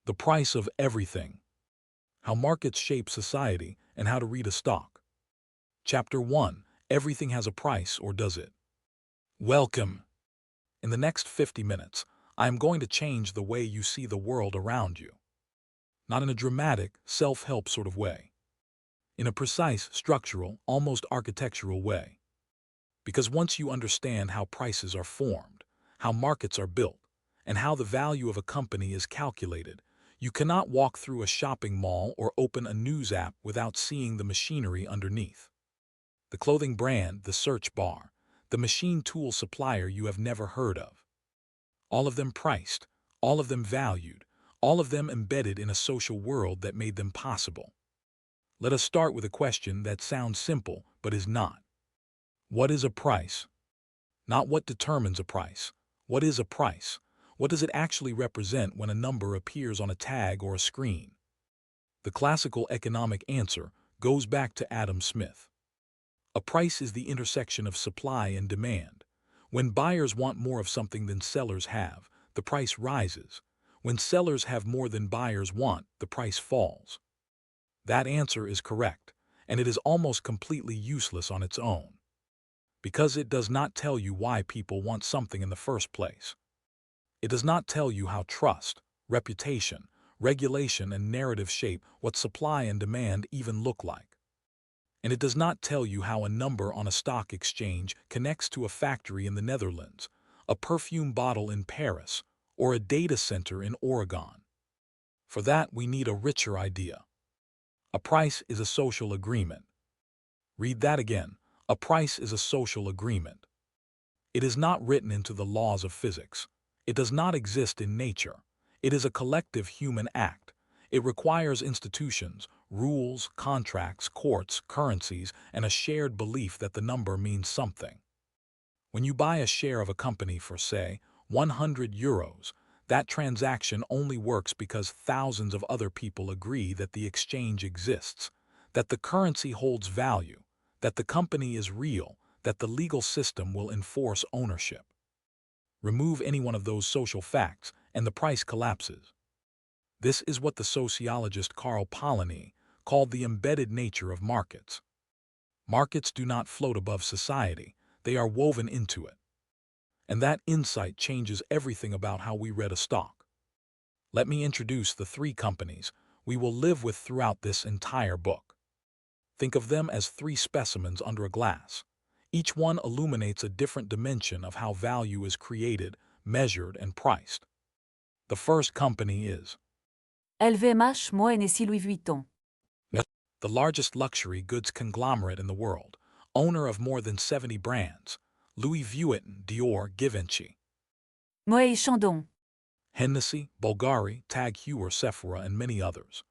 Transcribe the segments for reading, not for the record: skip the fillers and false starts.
The price of everything. How markets shape society and how to read a stock. Chapter 1. Everything has a price, or does it? Welcome. In the next 50 minutes, I am going to change the way you see the world around you. Not in a dramatic, self-help sort of way. In a precise, structural, almost architectural way. Because once you understand how prices are formed, how markets are built, and how the value of a company is calculated, you cannot walk through a shopping mall or open a news app without seeing the machinery underneath. The clothing brand, the search bar, the machine tool supplier you have never heard of. All of them priced, all of them valued, all of them embedded in a social world that made them possible. Let us start with a question that sounds simple but is not. What is a price? Not what determines a price. What is a price? What does it actually represent when a number appears on a tag or a screen? The classical economic answer goes back to Adam Smith. A price is the intersection of supply and demand. When buyers want more of something than sellers have, the price rises. When sellers have more than buyers want, the price falls. That answer is correct, and it is almost completely useless on its own. Because it does not tell you why people want something in the first place. It does not tell you how trust, reputation, regulation, and narrative shape what supply and demand even look like. And it does not tell you how a number on a stock exchange connects to a factory in the Netherlands, a perfume bottle in Paris, or a data center in Oregon. For that, we need a richer idea. A price is a social agreement. Read that again. A price is a social agreement. It is not written into the laws of physics. It does not exist in nature. It is a collective human act. It requires institutions, rules, contracts, courts, currencies, and a shared belief that the number means something. When you buy a share of a company for, say, 100 euros, that transaction only works because thousands of other people agree that the exchange exists, that the currency holds value, that the company is real, that the legal system will enforce ownership. Remove any one of those social facts, and the price collapses. This is what the sociologist Karl Polanyi called the embedded nature of markets. Markets do not float above society, they are woven into it. And that insight changes everything about how we read a stock. Let me introduce the three companies we will live with throughout this entire book. Think of them as three specimens under a glass. Each one illuminates a different dimension of how value is created, measured, and priced. The first company is LVMH, Moët Hennessy, Louis Vuitton. the largest luxury goods conglomerate in the world, owner of more than 70 brands, Louis Vuitton, Dior, Givenchy, Moët Chandon. Hennessy, Bulgari, Tag Heuer, Sephora, and many others.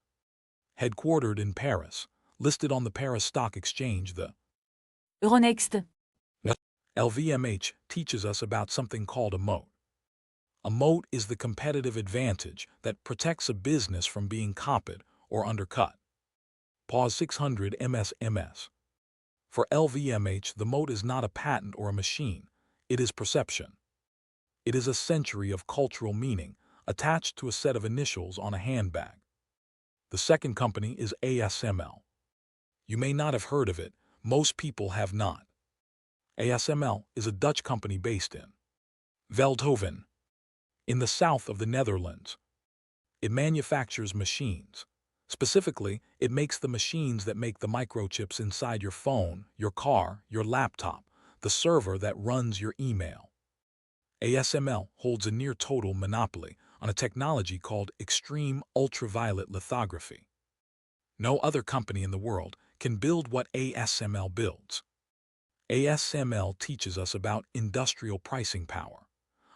Headquartered in Paris, listed on the Paris Stock Exchange, the Euronext. LVMH teaches us about something called a moat. A moat is the competitive advantage that protects a business from being copied or undercut. Pause 600 MS. For LVMH, the moat is not a patent or a machine, it is perception. It is a century of cultural meaning attached to a set of initials on a handbag. The second company is ASML. You may not have heard of it, most people have not. ASML is a Dutch company based in Veldhoven, in the south of the Netherlands. It manufactures machines. Specifically, it makes the machines that make the microchips inside your phone, your car, your laptop, the server that runs your email. ASML holds a near-total monopoly on a technology called extreme ultraviolet lithography. No other company in the world can build what ASML builds. ASML teaches us about industrial pricing power,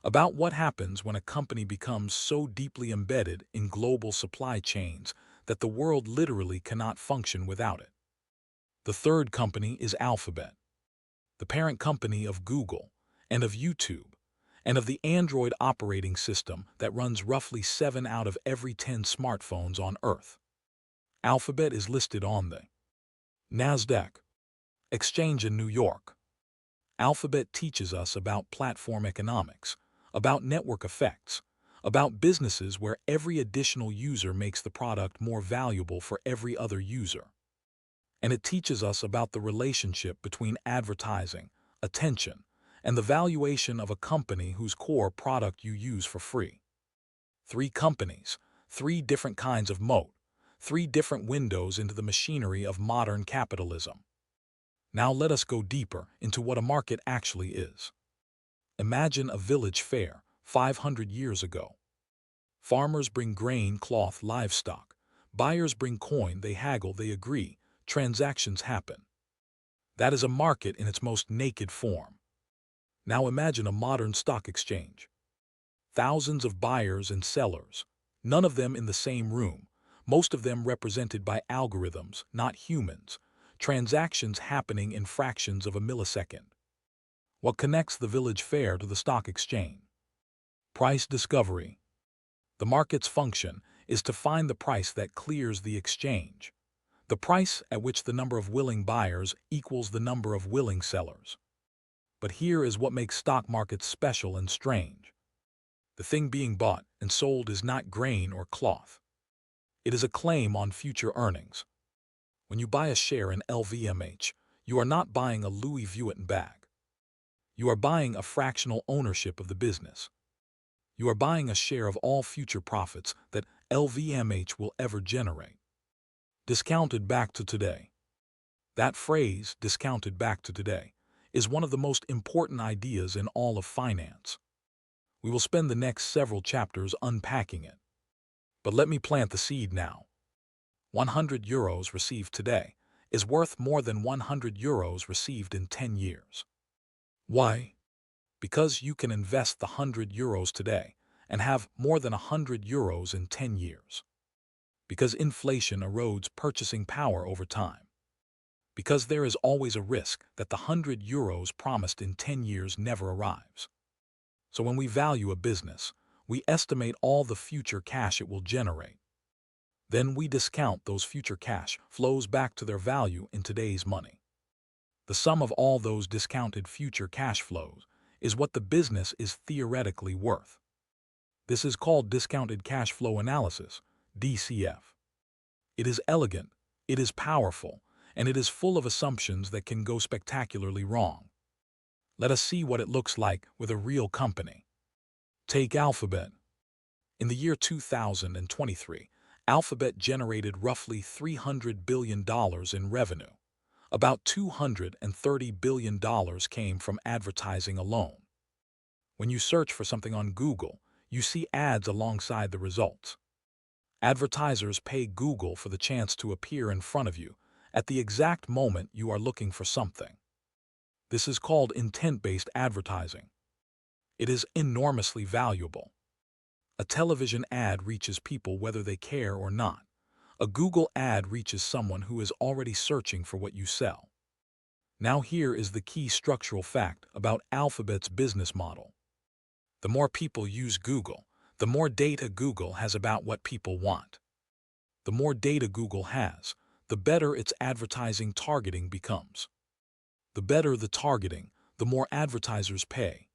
about what happens when a company becomes so deeply embedded in global supply chains that the world literally cannot function without it. The third company is Alphabet, the parent company of Google and of YouTube, and of the Android operating system that runs roughly 7 out of every 10 smartphones on Earth. Alphabet is listed on the Nasdaq exchange in New York. Alphabet teaches us about platform economics, about network effects, about businesses where every additional user makes the product more valuable for every other user. And it teaches us about the relationship between advertising, attention, and the valuation of a company whose core product you use for free. 3 companies, 3 different kinds of moat, 3 different windows into the machinery of modern capitalism. Now let us go deeper into what a market actually is. Imagine a village fair 500 years ago. Farmers bring grain, cloth, livestock. Buyers bring coin, they haggle, they agree. Transactions happen. That is a market in its most naked form. Now imagine a modern stock exchange. Thousands of buyers and sellers, none of them in the same room, most of them represented by algorithms, not humans, transactions happening in fractions of a millisecond. What connects the village fair to the stock exchange? Price discovery. The market's function is to find the price that clears the exchange, the price at which the number of willing buyers equals the number of willing sellers. But here is what makes stock markets special and strange. The thing being bought and sold is not grain or cloth. It is a claim on future earnings. When you buy a share in LVMH, you are not buying a Louis Vuitton bag. You are buying a fractional ownership of the business. You are buying a share of all future profits that LVMH will ever generate. Discounted back to today. That phrase, discounted back to today, is one of the most important ideas in all of finance. We will spend the next several chapters unpacking it. But let me plant the seed now. 100 euros received today is worth more than 100 euros received in 10 years. Why? Because you can invest the 100 euros today and have more than 100 euros in 10 years. Because inflation erodes purchasing power over time. Because there is always a risk that the 100 euros promised in 10 years never arrives. So when we value a business, we estimate all the future cash it will generate. Then we discount those future cash flows back to their value in today's money. The sum of all those discounted future cash flows is what the business is theoretically worth. This is called discounted cash flow analysis, DCF. It is elegant, it is powerful, and it is full of assumptions that can go spectacularly wrong. Let us see what it looks like with a real company. Take Alphabet. In the year 2023, Alphabet generated roughly $300 billion in revenue. About $230 billion came from advertising alone. When you search for something on Google, you see ads alongside the results. Advertisers pay Google for the chance to appear in front of you at the exact moment you are looking for something. This is called intent-based advertising. It is enormously valuable. A television ad reaches people whether they care or not. A Google ad reaches someone who is already searching for what you sell. Now here is the key structural fact about Alphabet's business model. The more people use Google, the more data Google has about what people want. The more data Google has, the better its advertising targeting becomes. The better the targeting, the more advertisers pay.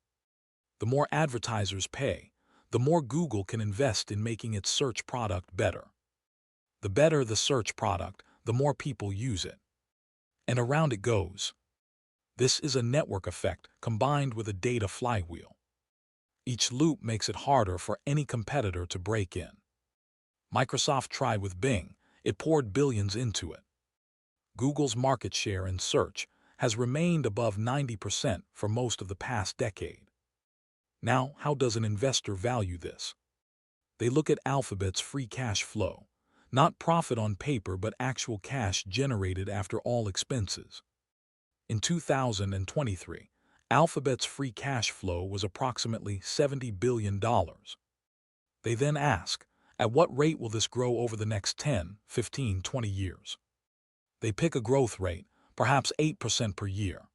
The more advertisers pay, the more Google can invest in making its search product better. The better the search product, the more people use it. And around it goes. This is a network effect combined with a data flywheel. Each loop makes it harder for any competitor to break in. Microsoft tried with Bing, it poured billions into it. Google's market share in search has remained above 90% for most of the past decade. Now, how does an investor value this? They look at Alphabet's free cash flow, not profit on paper but actual cash generated after all expenses. In 2023, Alphabet's free cash flow was approximately $70 billion. They then ask, at what rate will this grow over the next 10, 15, 20 years? They pick a growth rate, perhaps 8% per year.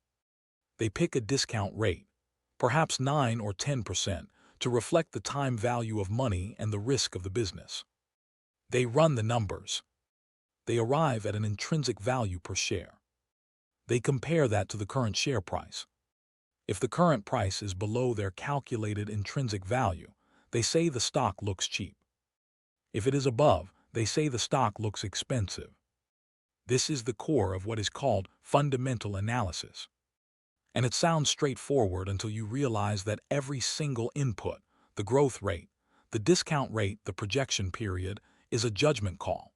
They pick a discount rate, perhaps 9 or 10%, to reflect the time value of money and the risk of the business. They run the numbers. They arrive at an intrinsic value per share. They compare that to the current share price. If the current price is below their calculated intrinsic value, they say the stock looks cheap. If it is above, they say the stock looks expensive. This is the core of what is called fundamental analysis. And it sounds straightforward until you realize that every single input, the growth rate, the discount rate, the projection period, is a judgment call.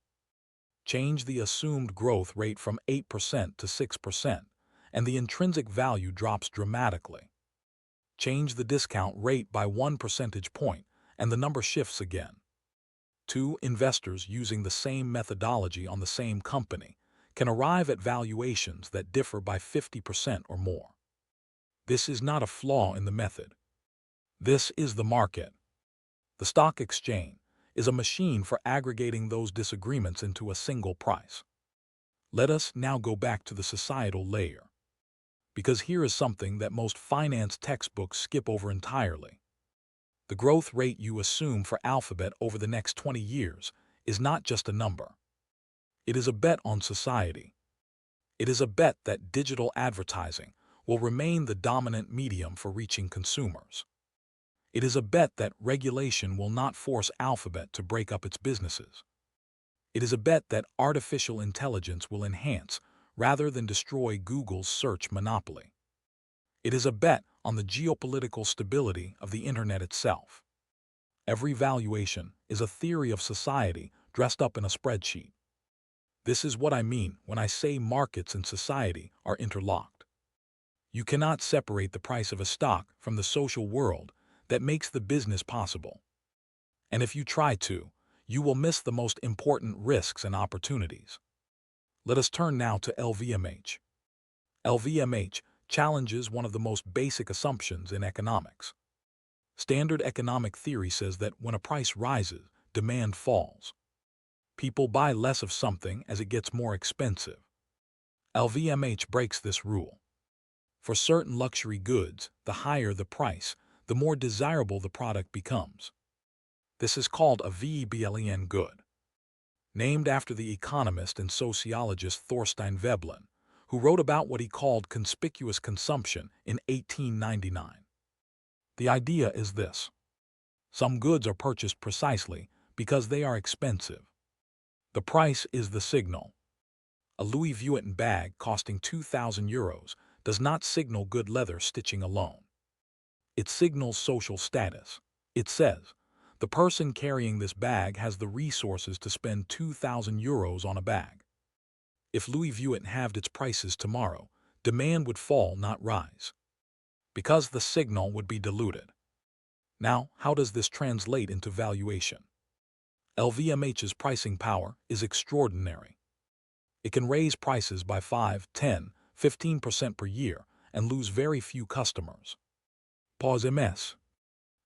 Change the assumed growth rate from 8% to 6%, and the intrinsic value drops dramatically. Change the discount rate by 1 percentage point, and the number shifts again. Two investors using the same methodology on the same company can arrive at valuations that differ by 50% or more. This is not a flaw in the method. This is the market. The stock exchange is a machine for aggregating those disagreements into a single price. Let us now go back to the societal layer, because here is something that most finance textbooks skip over entirely. The growth rate you assume for Alphabet over the next 20 years is not just a number. It is a bet on society. It is a bet that digital advertising will remain the dominant medium for reaching consumers. It is a bet that regulation will not force Alphabet to break up its businesses. It is a bet that artificial intelligence will enhance rather than destroy Google's search monopoly. It is a bet on the geopolitical stability of the internet itself. Every valuation is a theory of society dressed up in a spreadsheet. This is what I mean when I say markets and society are interlocked. You cannot separate the price of a stock from the social world that makes the business possible. And if you try to, you will miss the most important risks and opportunities. Let us turn now to LVMH. LVMH challenges one of the most basic assumptions in economics. Standard economic theory says that when a price rises, demand falls. People buy less of something as it gets more expensive. LVMH breaks this rule. For certain luxury goods, the higher the price, the more desirable the product becomes. This is called a VEBLEN good, named after the economist and sociologist Thorstein Veblen, who wrote about what he called conspicuous consumption in 1899. The idea is this: some goods are purchased precisely because they are expensive. The price is the signal. A Louis Vuitton bag costing €2,000 does not signal good leather stitching alone. It signals social status. It says, the person carrying this bag has the resources to spend €2,000 on a bag. If Louis Vuitton halved its prices tomorrow, demand would fall, not rise, because the signal would be diluted. Now, how does this translate into valuation? LVMH's pricing power is extraordinary. It can raise prices by 5, 10, 15% per year and lose very few customers. MS.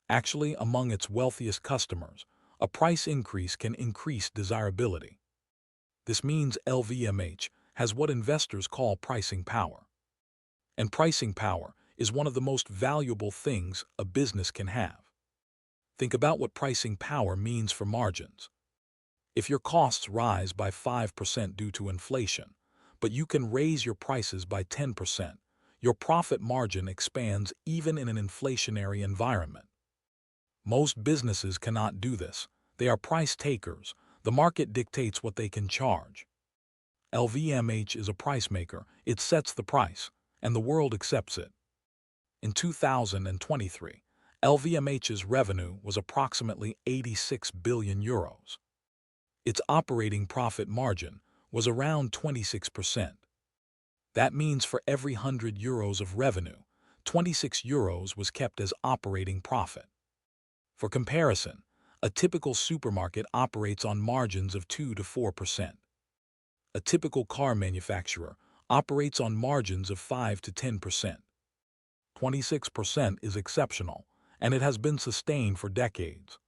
Actually, among its wealthiest customers, a price increase can increase desirability. This means LVMH has what investors call pricing power. And pricing power is one of the most valuable things a business can have. Think about what pricing power means for margins. If your costs rise by 5% due to inflation, but you can raise your prices by 10%, your profit margin expands even in an inflationary environment. Most businesses cannot do this. They are price takers. The market dictates what they can charge. LVMH is a price maker. It sets the price, and the world accepts it. In 2023, LVMH's revenue was approximately €86 billion. Its operating profit margin was around 26%. That means for every €100 of revenue, €26 was kept as operating profit. For comparison, a typical supermarket operates on margins of 2 to 4%. A typical car manufacturer operates on margins of 5 to 10%. 26% is exceptional, and it has been sustained for decades.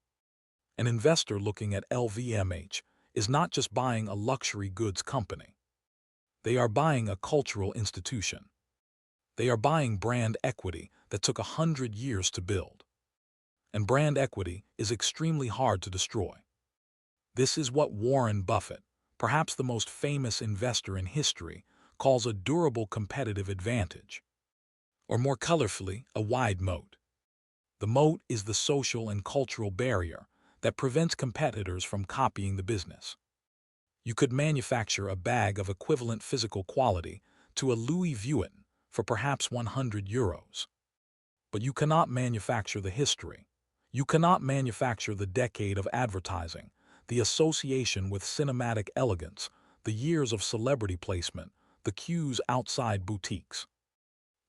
An investor looking at LVMH is not just buying a luxury goods company. They are buying a cultural institution. They are buying brand equity that took 100 years to build. And brand equity is extremely hard to destroy. This is what Warren Buffett, perhaps the most famous investor in history, calls a durable competitive advantage, or more colorfully, a wide moat. The moat is the social and cultural barrier that prevents competitors from copying the business. You could manufacture a bag of equivalent physical quality to a Louis Vuitton for perhaps €100. But you cannot manufacture the history. You cannot manufacture the decade of advertising, the association with cinematic elegance, the years of celebrity placement, the queues outside boutiques.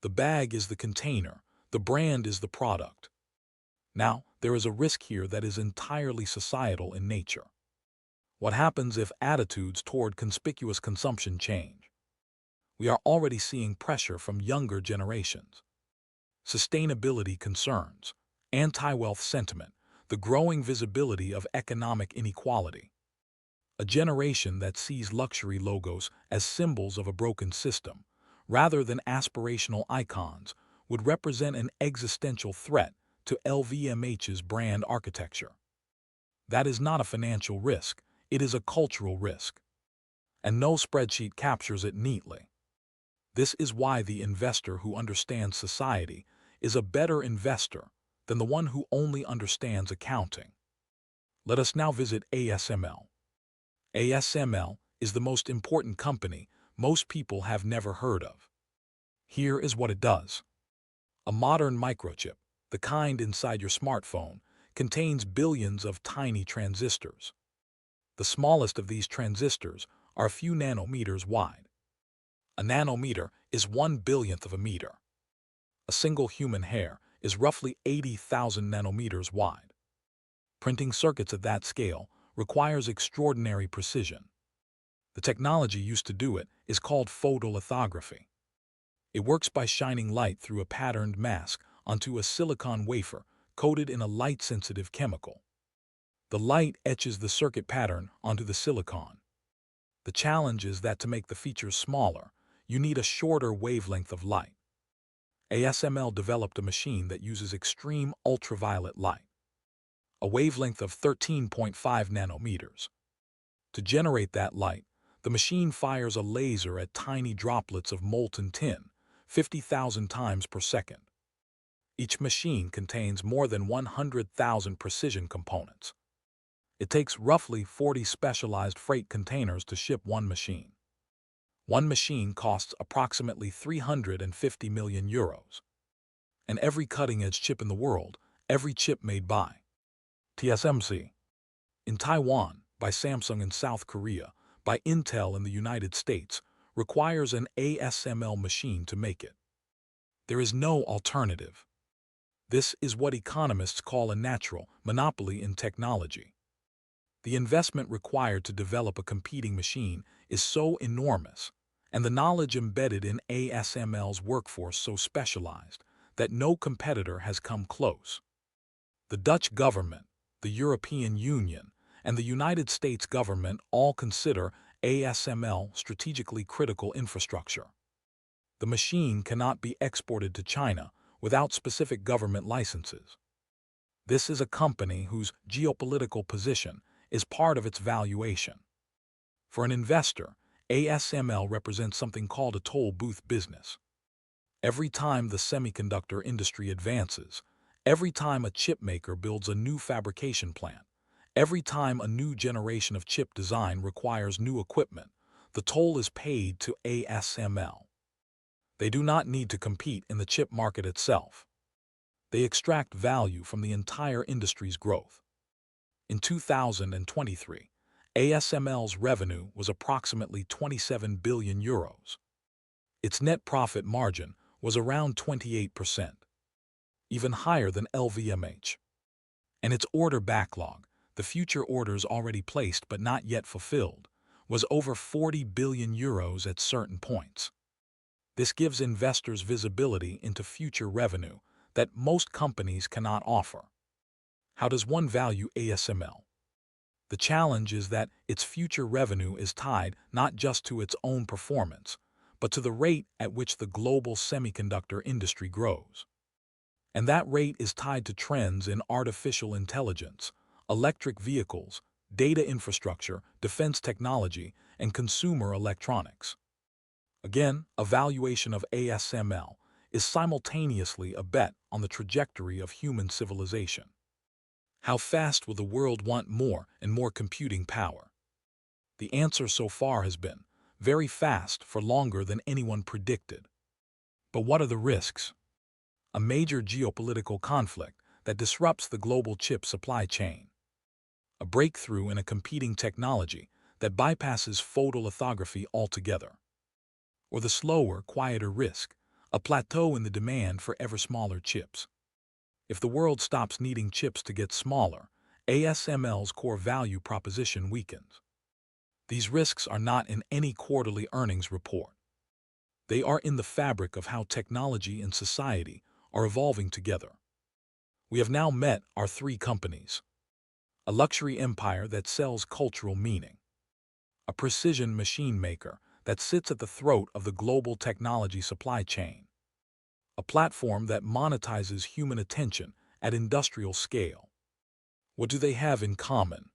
The bag is the container, the brand is the product. Now, there is a risk here that is entirely societal in nature. What happens if attitudes toward conspicuous consumption change? We are already seeing pressure from younger generations. Sustainability concerns, anti-wealth sentiment, the growing visibility of economic inequality. A generation that sees luxury logos as symbols of a broken system, rather than aspirational icons, would represent an existential threat to LVMH's brand architecture. That is not a financial risk, it is a cultural risk. And no spreadsheet captures it neatly. This is why the investor who understands society is a better investor than the one who only understands accounting. Let us now visit ASML. ASML is the most important company most people have never heard of. Here is what it does. A modern microchip, the kind inside your smartphone, contains billions of tiny transistors. The smallest of these transistors are a few nanometers wide. A nanometer is 1/1000th of a meter. A single human hair is roughly 80,000 nanometers wide. Printing circuits at that scale requires extraordinary precision. The technology used to do it is called photolithography. It works by shining light through a patterned mask onto a silicon wafer coated in a light-sensitive chemical. The light etches the circuit pattern onto the silicon. The challenge is that to make the features smaller, you need a shorter wavelength of light. ASML developed a machine that uses extreme ultraviolet light, a wavelength of 13.5 nanometers. To generate that light, the machine fires a laser at tiny droplets of molten tin, 50,000 times per second. Each machine contains more than 100,000 precision components. It takes roughly 40 specialized freight containers to ship one machine. One machine costs approximately €350 million. And every cutting-edge chip in the world, every chip made by TSMC in Taiwan, by Samsung in South Korea, by Intel in the United States, requires an ASML machine to make it. There is no alternative. This is what economists call a natural monopoly in technology. The investment required to develop a competing machine is so enormous, and the knowledge embedded in ASML's workforce so specialized, that no competitor has come close. The Dutch government, the European Union, and the United States government all consider ASML strategically critical infrastructure. The machine cannot be exported to China without specific government licenses. This is a company whose geopolitical position is part of its valuation. For an investor, ASML represents something called a toll booth business. Every time the semiconductor industry advances, every time a chip maker builds a new fabrication plant, every time a new generation of chip design requires new equipment, the toll is paid to ASML. They do not need to compete in the chip market itself. They extract value from the entire industry's growth. In 2023, ASML's revenue was approximately €27 billion. Its net profit margin was around 28%, even higher than LVMH. And its order backlog, the future orders already placed but not yet fulfilled, was over €40 billion at certain points. This gives investors visibility into future revenue that most companies cannot offer. How does one value ASML? The challenge is that its future revenue is tied not just to its own performance, but to the rate at which the global semiconductor industry grows. And that rate is tied to trends in artificial intelligence, electric vehicles, data infrastructure, defense technology, and consumer electronics. Again, a valuation of ASML is simultaneously a bet on the trajectory of human civilization. How fast will the world want more and more computing power? The answer so far has been very fast for longer than anyone predicted. But what are the risks? A major geopolitical conflict that disrupts the global chip supply chain. A breakthrough in a competing technology that bypasses photolithography altogether. Or the slower, quieter risk, a plateau in the demand for ever smaller chips. If the world stops needing chips to get smaller, ASML's core value proposition weakens. These risks are not in any quarterly earnings report. They are in the fabric of how technology and society are evolving together. We have now met our three companies. A luxury empire that sells cultural meaning. A precision machine maker that sits at the throat of the global technology supply chain. A platform that monetizes human attention at industrial scale. What do they have in common?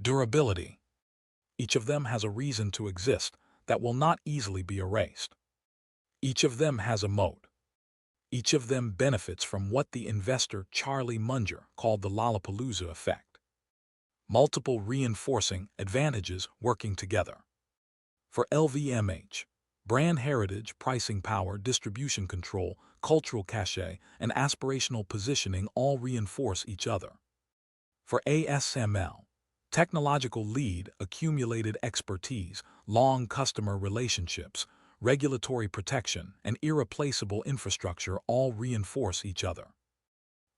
Durability. Each of them has a reason to exist that will not easily be erased. Each of them has a moat. Each of them benefits from what the investor Charlie Munger called the Lollapalooza effect. Multiple reinforcing advantages working together. For LVMH, brand heritage, pricing power, distribution control, cultural cachet, and aspirational positioning all reinforce each other. For ASML, technological lead, accumulated expertise, long customer relationships, regulatory protection, and irreplaceable infrastructure all reinforce each other.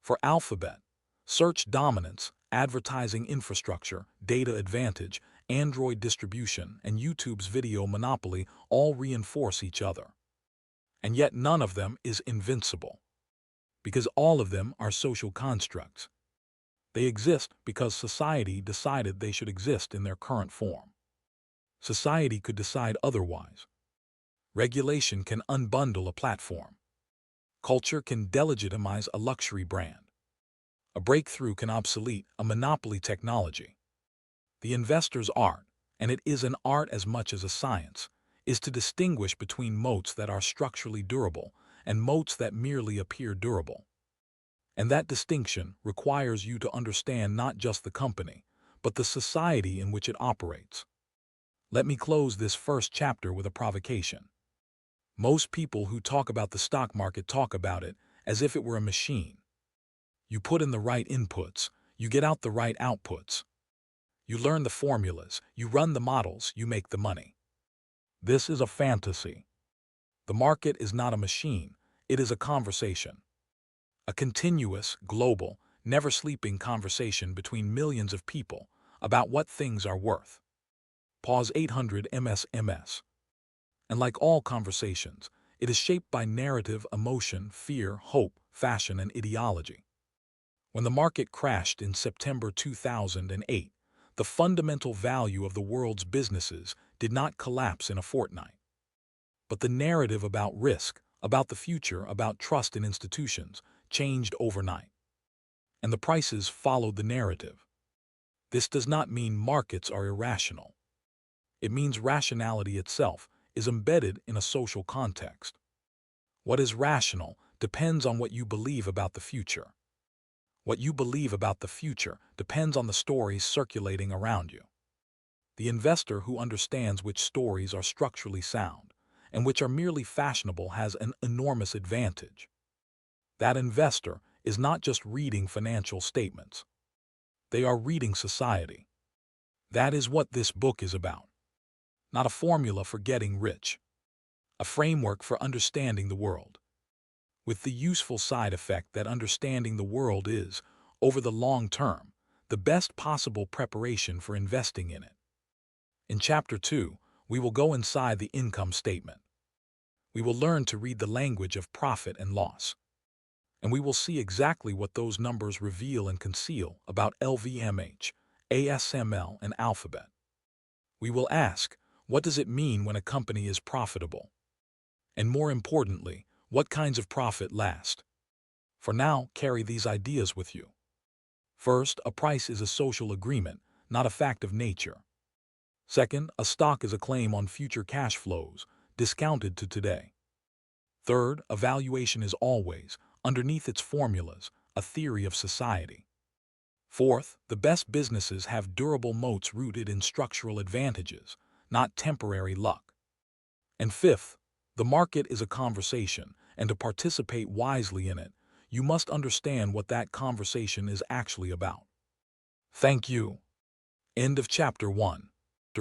For Alphabet, search dominance, advertising infrastructure, data advantage, Android distribution, and YouTube's video monopoly all reinforce each other. And yet none of them is invincible, because all of them are social constructs. They exist because society decided they should exist in their current form. Society could decide otherwise. Regulation can unbundle a platform. Culture can delegitimize a luxury brand. A breakthrough can obsolete a monopoly technology. The investor's art, and it is an art as much as a science, is to distinguish between moats that are structurally durable and moats that merely appear durable. And that distinction requires you to understand not just the company, but the society in which it operates. Let me close this first chapter with a provocation. Most people who talk about the stock market talk about it as if it were a machine. You put in the right inputs, you get out the right outputs. You learn the formulas, you run the models, you make the money. This is a fantasy. The market is not a machine, it is a conversation. A continuous, global, never-sleeping conversation between millions of people about what things are worth. Pause 800 MSMS. And like all conversations, it is shaped by narrative, emotion, fear, hope, fashion, and ideology. When the market crashed in September 2008, the fundamental value of the world's businesses did not collapse in a fortnight. But the narrative about risk, about the future, about trust in institutions, changed overnight. And the prices followed the narrative. This does not mean markets are irrational. It means rationality itself is embedded in a social context. What is rational depends on what you believe about the future. What you believe about the future depends on the stories circulating around you. The investor who understands which stories are structurally sound and which are merely fashionable has an enormous advantage. That investor is not just reading financial statements. They are reading society. That is what this book is about. Not a formula for getting rich. A framework for understanding the world. With the useful side effect that understanding the world is, over the long term, the best possible preparation for investing in it. In Chapter 2, we will go inside the income statement. We will learn to read the language of profit and loss. And we will see exactly what those numbers reveal and conceal about LVMH, ASML, and Alphabet. We will ask, what does it mean when a company is profitable? And more importantly, what kinds of profit last? For now, carry these ideas with you. First, a price is a social agreement, not a fact of nature. Second, a stock is a claim on future cash flows, discounted to today. Third, evaluation is always, underneath its formulas, a theory of society. Fourth, the best businesses have durable moats rooted in structural advantages, not temporary luck. And fifth, the market is a conversation, and to participate wisely in it, you must understand what that conversation is actually about. Thank you. End of Chapter 1.